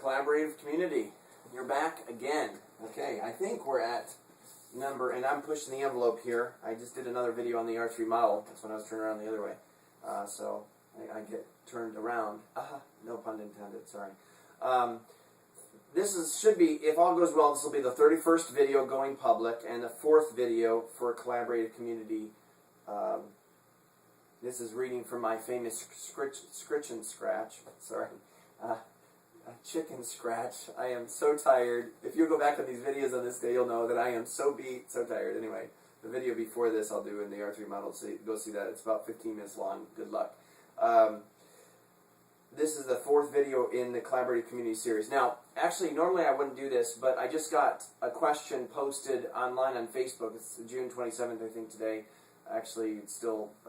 collaborative community. You're back again. Okay, I think we're at number, and I'm pushing the envelope here. I just did another video on the R3 model. That's when I was turning around the other way. So I get turned around. No pun intended, sorry. Should be, if all goes well, this will be the 31st video going public and the 4th video for a collaborative community. This is reading from my famous Scritch and Scratch. Sorry. Chicken scratch. I am so tired. If you go back on these videos on this day, you'll know that I am so beat, so tired. Anyway, the video before this I'll do in the R3 model, so go see that. It's about 15 minutes long. Good luck. This is the 4th video in the Collaborative Community Series. Now, actually, normally I wouldn't do this, but I just got a question posted online on Facebook. It's June 27th, I think, today. Actually,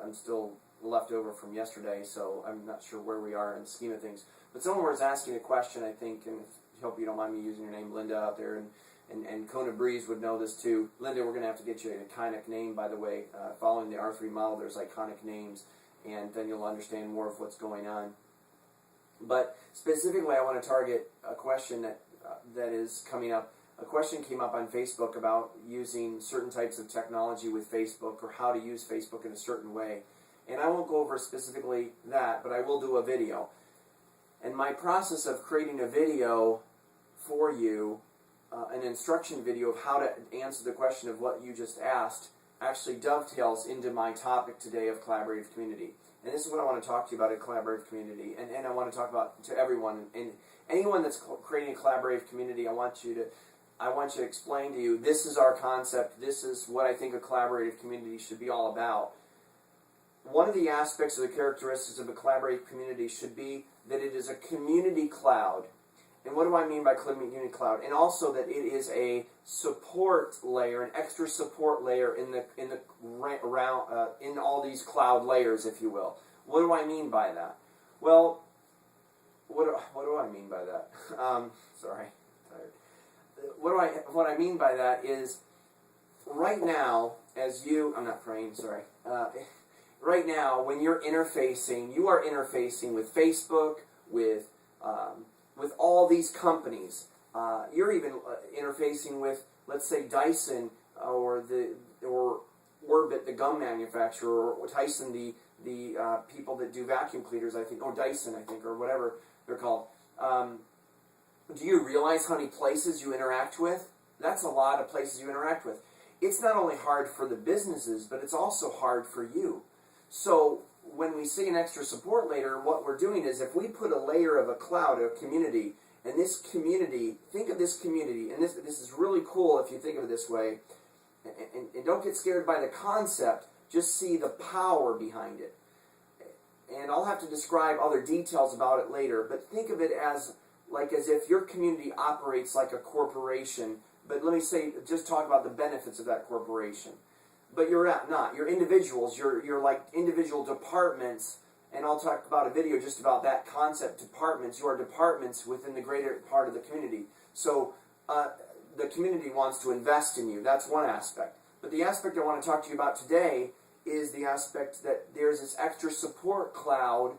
I'm still left over from yesterday, so I'm not sure where we are in the scheme of things. But someone was asking a question, I think, and I hope you don't mind me using your name, Linda, out there, and Kona Breeze would know this too. Linda, we're going to have to get you an iconic name, by the way. Following the R3 model, there's iconic names, and then you'll understand more of what's going on. But specifically, I want to target a question that is coming up. A question came up on Facebook about using certain types of technology with Facebook, or how to use Facebook in a certain way. And I won't go over specifically that, but I will do a video. And my process of creating a video for you, an instruction video of how to answer the question of what you just asked, actually dovetails into my topic today of collaborative community. And this is what I want to talk to you about a collaborative community. And I want to talk about to everyone. And anyone that's creating a collaborative community, I want you to explain to you, this is our concept, this is what I think a collaborative community should be all about. One of the aspects of the characteristics of a collaborative community should be that it is a community cloud. And what do I mean by community cloud? And also that it is a support layer, an extra support layer in all these cloud layers, if you will. What do I mean by that? Well, what do I mean by that? Sorry, I'm tired. What I mean by that is, right now, I'm not praying. Sorry. Right now, when you're interfacing, you are interfacing with Facebook, with all these companies. You're even interfacing with, let's say, Dyson or Orbit, the gum manufacturer, or Tyson, the people that do vacuum cleaners, I think, or Dyson, I think, or whatever they're called. Do you realize how many places you interact with? That's a lot of places you interact with. It's not only hard for the businesses, but it's also hard for you. So when we see an extra support layer, what we're doing is, if we put a layer of a cloud, a community, and this community, think of this community, and this is really cool if you think of it this way, and don't get scared by the concept, just see the power behind it. And I'll have to describe other details about it later, but think of it as if your community operates like a corporation, but let me just talk about the benefits of that corporation. But you're not. You're individuals. You're like individual departments, and I'll talk about a video just about that concept, departments. You are departments within the greater part of the community. So the community wants to invest in you. That's one aspect. But the aspect I want to talk to you about today is the aspect that there's this extra support cloud,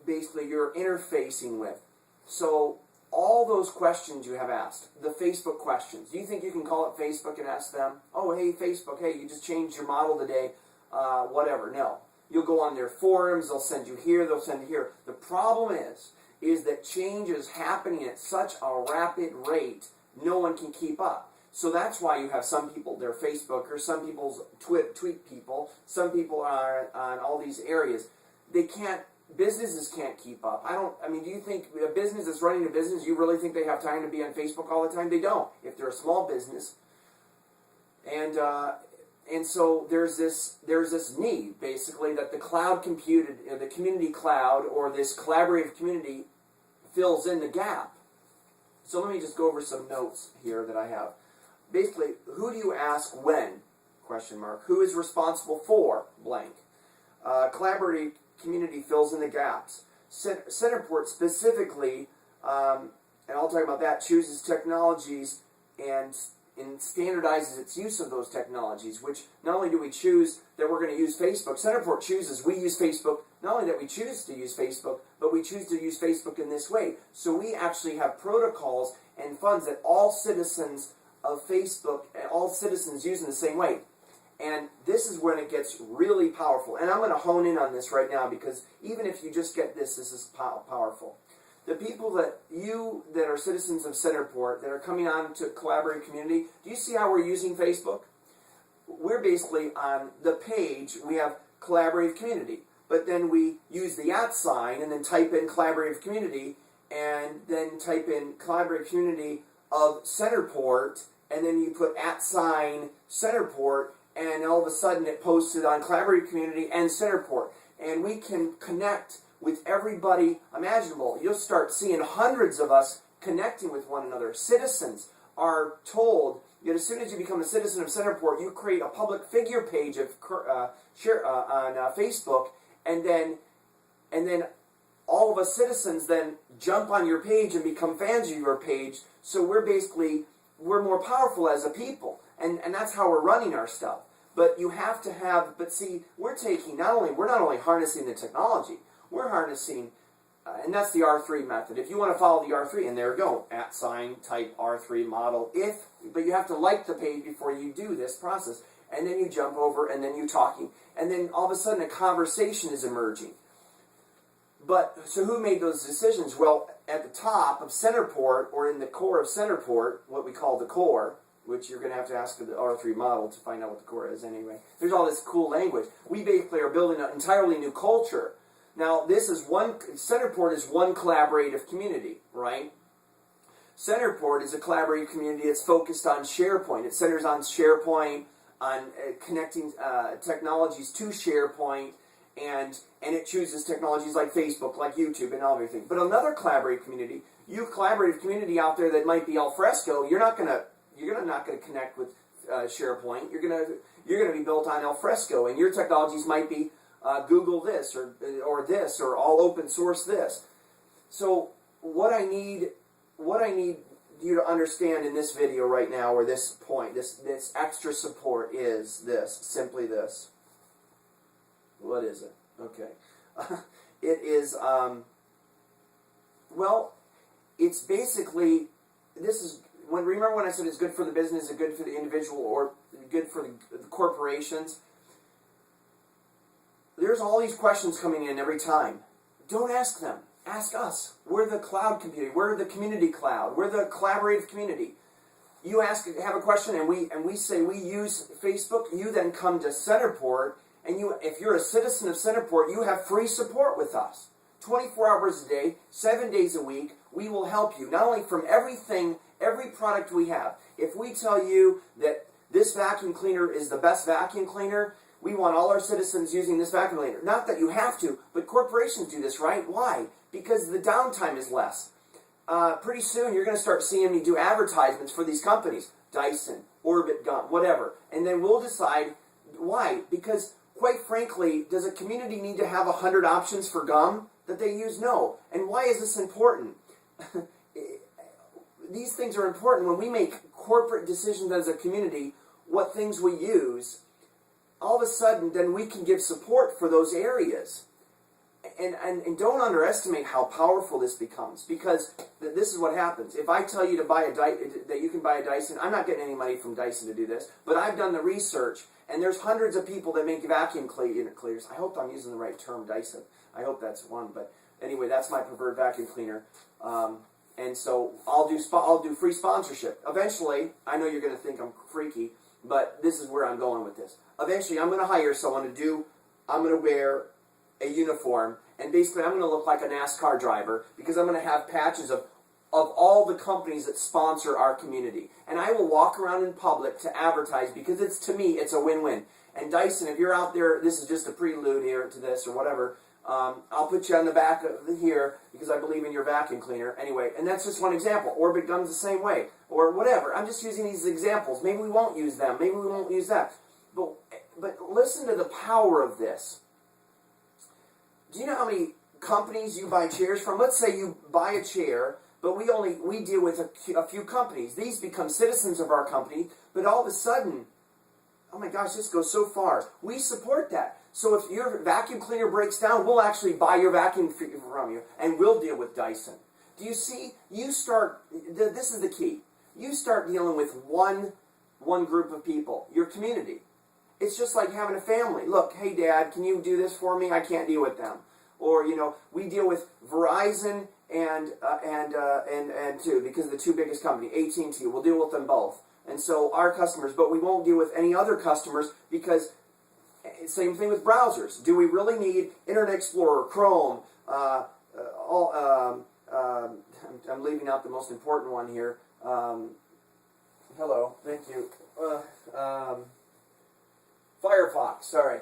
basically, you're interfacing with. So all those questions you have asked, the Facebook questions, do you think you can call up Facebook and ask them, oh, hey, Facebook, hey, you just changed your model today, whatever. No. You'll go on their forums, they'll send you here, they'll send you here. The problem is that change is happening at such a rapid rate, no one can keep up. So that's why you have some people, they're Facebookers, some people's tweet people, some people are on all these areas. Businesses can't keep up. Do you think a business that's running a business, you really think they have time to be on Facebook all the time? They don't, if they're a small business. And so there's this need, basically, that the cloud the community cloud, or this collaborative community, fills in the gap. So let me just go over some notes here that I have. Basically, who do you ask when? Question mark. Who is responsible for blank? Collaborative community fills in the gaps. Centerport specifically, and I'll talk about that, chooses technologies and standardizes its use of those technologies, which not only do we choose that we're going to use Facebook, Centerport chooses we use Facebook not only that we choose to use Facebook, but we choose to use Facebook in this way. So we actually have protocols and funds that all citizens of Facebook, all citizens use in the same way. And this is when it gets really powerful. And I'm going to hone in on this right now, because even if you just get this, this is powerful. The people that are citizens of Centerport that are coming on to Collaborative Community, do you see how we're using Facebook? We're basically on the page, we have Collaborative Community, but then we use the @ sign and then type in Collaborative Community, and then type in Collaborative Community of Centerport, and then you put @ sign Centerport, and all of a sudden it posted on Collaborative Community and Centerport. And we can connect with everybody imaginable. You'll start seeing hundreds of us connecting with one another. Citizens are told that as soon as you become a citizen of Centerport, you create a public figure page of on Facebook, and then all of us citizens then jump on your page and become fans of your page. So we're more powerful as a people, and that's how we're running our stuff. But you have to have. But see, we're not only harnessing the technology. We're harnessing, and that's the R3 method. If you want to follow the R3, and there we go, @ sign, type R3 model. But you have to like the page before you do this process. And then you jump over, and then you're talking. And then all of a sudden a conversation is emerging. But, so who made those decisions? Well, at the top of Centerport, or in the core of Centerport, what we call the core, which you're going to have to ask the R3 model to find out what the core is anyway. There's all this cool language. We basically are building an entirely new culture. Now, Centerport is one collaborative community, right? Centerport is a collaborative community that's focused on SharePoint. It centers on SharePoint, on connecting technologies to SharePoint, and it chooses technologies like Facebook, like YouTube, and all everything. But another collaborative community, collaborative community out there that might be Alfresco, you're not going to connect with SharePoint. You're going to be built on Alfresco, and your technologies might be Google this or this, or all open source this. So what I need you to understand in this video right now, or this point, this extra support, is simply this. What is it? Okay. It is, it's basically, remember when I said it's good for the business, it's good for the individual, or good for the corporations? There's all these questions coming in every time. Don't ask them. Ask us. We're the cloud community. We're the community cloud. We're the collaborative community. You have a question, and we say we use Facebook. You then come to Centerport, and if you're a citizen of Centerport, you have free support with us. 24 hours a day, 7 days a week, we will help you. Not only from every product we have. If we tell you that this vacuum cleaner is the best vacuum cleaner, we want all our citizens using this vacuum cleaner. Not that you have to, but corporations do this, right? Why? Because the downtime is less. Pretty soon you're going to start seeing me do advertisements for these companies. Dyson, Orbit Gum, whatever. And then we'll decide why. Because, quite frankly, does a community need to have 100 options for gum that they use? No. And why is this important? These things are important when we make corporate decisions as a community, what things we use. All of a sudden, then we can give support for those areas. And don't underestimate how powerful this becomes, because this is what happens. If I tell you to buy that you can buy a Dyson, I'm not getting any money from Dyson to do this, but I've done the research, and there's hundreds of people that make vacuum cleaners. I hope I'm using the right term, Dyson. I hope that's one, but anyway, that's my preferred vacuum cleaner. And so I'll do free sponsorship. Eventually, I know you're going to think I'm freaky, but this is where I'm going with this. Eventually, I'm going to hire someone I'm going to wear a uniform, and basically I'm going to look like a NASCAR driver, because I'm going to have patches of all the companies that sponsor our community. And I will walk around in public to advertise, because to me, it's a win-win. And Dyson, if you're out there, this is just a prelude here to this, or whatever, I'll put you on the back of here, because I believe in your vacuum cleaner. Anyway, and that's just one example. Orbit Gum's the same way, or whatever. I'm just using these examples. Maybe we won't use them. Maybe we won't use that. But listen to the power of this. Do you know how many companies you buy chairs from? Let's say you buy a chair, but we deal with a few companies. These become citizens of our company, but all of a sudden, oh my gosh, this goes so far. We support that. So if your vacuum cleaner breaks down, we'll actually buy your vacuum from you, and we'll deal with Dyson. Do you see? This is the key. You start dealing with one group of people, your community. It's just like having a family. Look, hey Dad, can you do this for me? I can't deal with them. Or, we deal with Verizon and too, because the two biggest companies, AT&T, we'll deal with them both. And so our customers, but we won't deal with any other customers because same thing with browsers. Do we really need Internet Explorer, Chrome, I'm leaving out the most important one here. Hello, thank you. Firefox, sorry.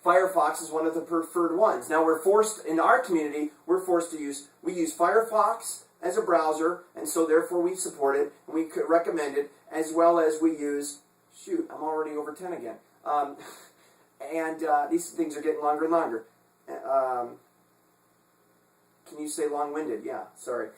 Firefox is one of the preferred ones. Now we're forced, in our community, we use Firefox as a browser, and so therefore we support it, and we could recommend it, as well as we use, I'm already over 10 again. These things are getting longer and longer. Can you say long-winded? Yeah, sorry.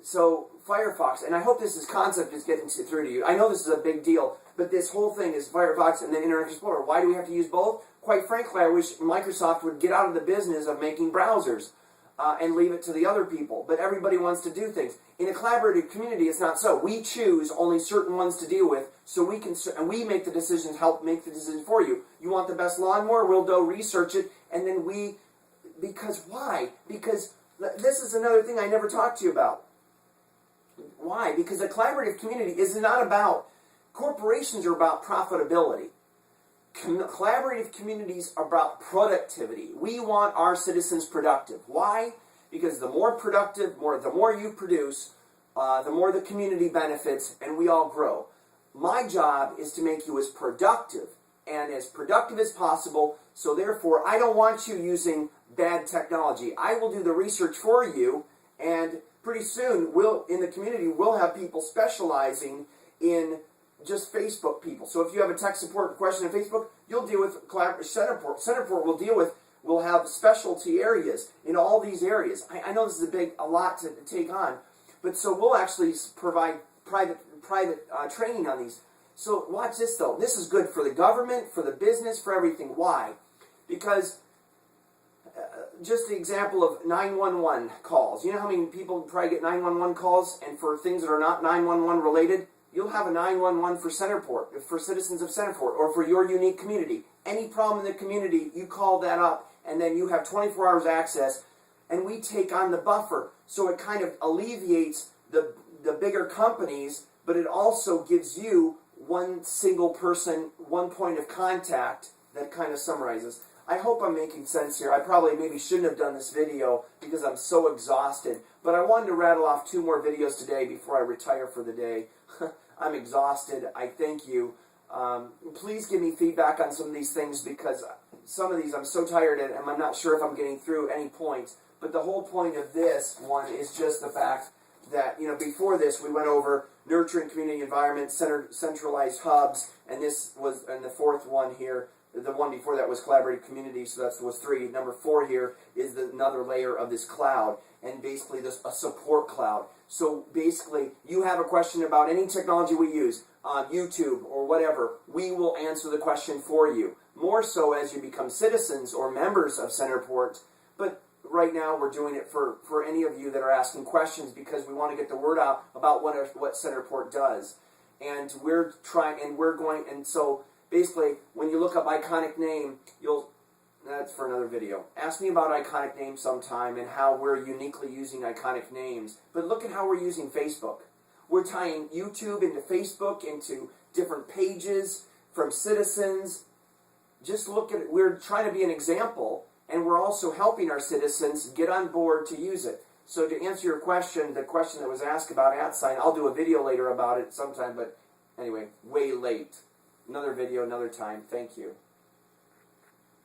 So Firefox, and I hope this concept is getting through to you. I know this is a big deal, but this whole thing is Firefox and then Internet Explorer. Why do we have to use both? Quite frankly, I wish Microsoft would get out of the business of making browsers and leave it to the other people. But everybody wants to do things. In a collaborative community, it's not so. We choose only certain ones to deal with, so we can, and we make the decisions, help make the decisions for you. You want the best lawnmower? We'll go research it, and then because why? Because this is another thing I never talked to you about. Why? Because a collaborative community is not about, corporations are about profitability. Collaborative communities are about productivity. We want our citizens productive. Why? Because the more productive, the more you produce, the more the community benefits, and we all grow. My job is to make you as productive as possible, so therefore I don't want you using bad technology. I will do the research for you, and pretty soon in the community we'll have people specializing in just Facebook people. So if you have a tech support question on Facebook, you'll deal with Centerport. Centerport will have specialty areas in all these areas. I know this is a lot to take on, but so we'll actually provide private training on these. So watch this though. This is good for the government, for the business, for everything. Why? Because just the example of 911 calls. You know how many people probably get 911 calls, and for things that are not 911 related, you'll have a 911 for Centerport, for citizens of Centerport, or for your unique community. Any problem in the community, you call that up, and then you have 24 hours access, and we take on the buffer. So it kind of alleviates the bigger companies, but it also gives you one single person, one point of contact that kind of summarizes. I hope I'm making sense here. I probably maybe shouldn't have done this video because I'm so exhausted, but I wanted to rattle off 2 more videos today before I retire for the day. I'm exhausted. I thank you. Please give me feedback on some of these things, because some of these I'm so tired and I'm not sure if I'm getting through any points. But the whole point of this one is just the fact that, before this we went over nurturing community environment, centralized hubs, and this was, and the 4th one here, the one before that was collaborative community, so that was 3. Number 4 here is another layer of this cloud, and basically a support cloud. So basically, you have a question about any technology we use, YouTube or whatever, we will answer the question for you. More so as you become citizens or members of Centerport, but right now we're doing it for any of you that are asking questions, because we want to get the word out about what Centerport does. And we're trying, and so basically, when you look up Iconic Name, that's for another video. Ask me about Iconic Name sometime and how we're uniquely using Iconic Names. But look at how we're using Facebook. We're tying YouTube into Facebook, into different pages from citizens. Just look at it. We're trying to be an example, and we're also helping our citizens get on board to use it. So to answer your question, the question that was asked about @sign, I'll do a video later about it sometime, but anyway, way late. Another video, another time. Thank you.